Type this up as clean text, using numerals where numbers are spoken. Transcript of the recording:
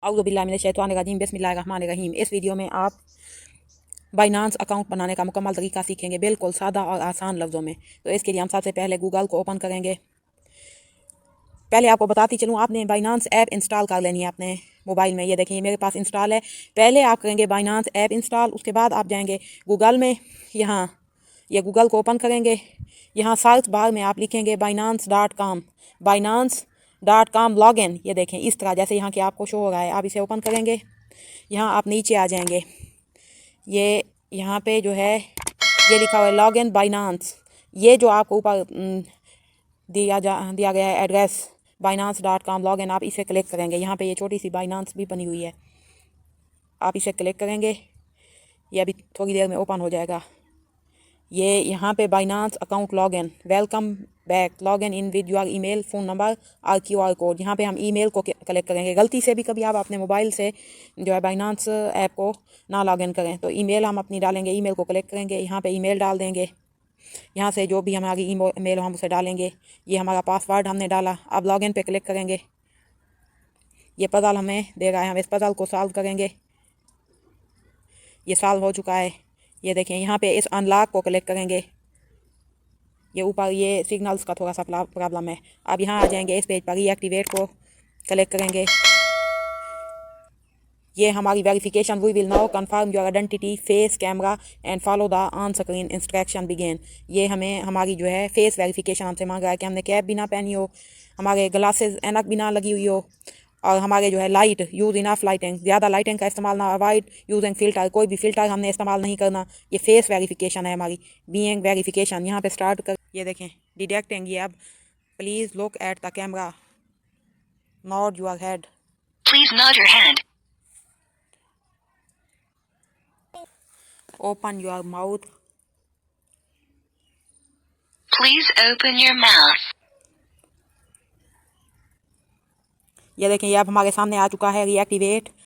औज़ु बिल्लाहि मिनश शैतानिर रजीम बिस्मिल्लाहिर्रहमानिर रहीम। इस वीडियो में आप बाइनांस अकाउंट बनाने का मुकम्मल तरीका सीखेंगे, बिल्कुल सादा और आसान लफ्ज़ों में। तो इसके लिए हम सबसे पहले गूगल को ओपन करेंगे। पहले आपको बताती चलूँ, आपने बाइनांस ऐप इंस्टॉल कर लेनी है अपने मोबाइल में। ये देखिए मेरे पास इंस्टॉल है। पहले आप करेंगे बाइनांस ऐप इंस्टॉल, उसके बाद आप जाएंगे गूगल में। यहाँ ये गूगल को ओपन करेंगे। यहाँ सर्च बार में आप लिखेंगे binance.com, binance.com लॉगिन। ये देखें इस तरह जैसे यहाँ के आपको शो हो रहा है। आप इसे ओपन करेंगे। यहाँ आप नीचे आ जाएंगे। ये यहाँ पे जो है ये लिखा हुआ है लॉगिन बाइनांस। ये जो आपको ऊपर दिया गया है एड्रेस binance.com लॉगिन, आप इसे क्लिक करेंगे। यहाँ पे ये छोटी सी बाइनांस भी बनी हुई है, आप इसे क्लिक करेंगे। ये अभी थोड़ी देर में ओपन हो जाएगा। ये यहाँ पे Binance account login, welcome back, login in with your email, phone number और QR कोड। यहाँ पे हम ईमेल को कलेक्ट करेंगे। गलती से भी कभी आप अपने मोबाइल से जो है बाइनांस ऐप को ना लॉगिन करें तो ईमेल हम अपनी डालेंगे। ईमेल को कलेक्ट करेंगे, यहाँ पे ईमेल डाल देंगे। यहाँ से जो भी हमारी ईमेल हम उसे डालेंगे। ये हमारा पासवर्ड हमने डाला। अब लॉगिन पे क्लिक करेंगे। ये पज़ल हमें दे रहा है, हम इस पज़ल को सॉल्व करेंगे। ये सॉल्व हो चुका है। ये देखें यहाँ पे इस अनलॉक को क्लिक करेंगे। ये ऊपर ये सिग्नल्स का थोड़ा सा प्रॉब्लम है। अब यहाँ आ जाएंगे इस पेज पर, रीएक्टिवेट को क्लिक करेंगे। ये हमारी verification, we will now confirm your identity, face camera and follow the on screen instruction begin. ये हमें हमारी जो है फेस वेरिफिकेशन हमसे मांग रहा है कि हमने कैप भी ना पहनी हो, हमारे ग्लासेस ऐनक भी ना लगी हुई हो, और हमारे जो है लाइट यूज़ इनफ लाइटिंग, ज़्यादा लाइटिंग का इस्तेमाल ना, अवॉइड यूजिंग फ़िल्टर, कोई भी फ़िल्टर हमने इस्तेमाल नहीं करना। ये फेस वेरिफिकेशन है हमारी, बीइंग वेरिफिकेशन। यहाँ पे स्टार्ट कर, ये देखें डिटेक्टिंग। ये अब please look at the camera, nod your head, Please nod your head. Open your mouth, Please open your mouth. ये देखें ये अब हमारे सामने आ चुका है रीएक्टिवेट।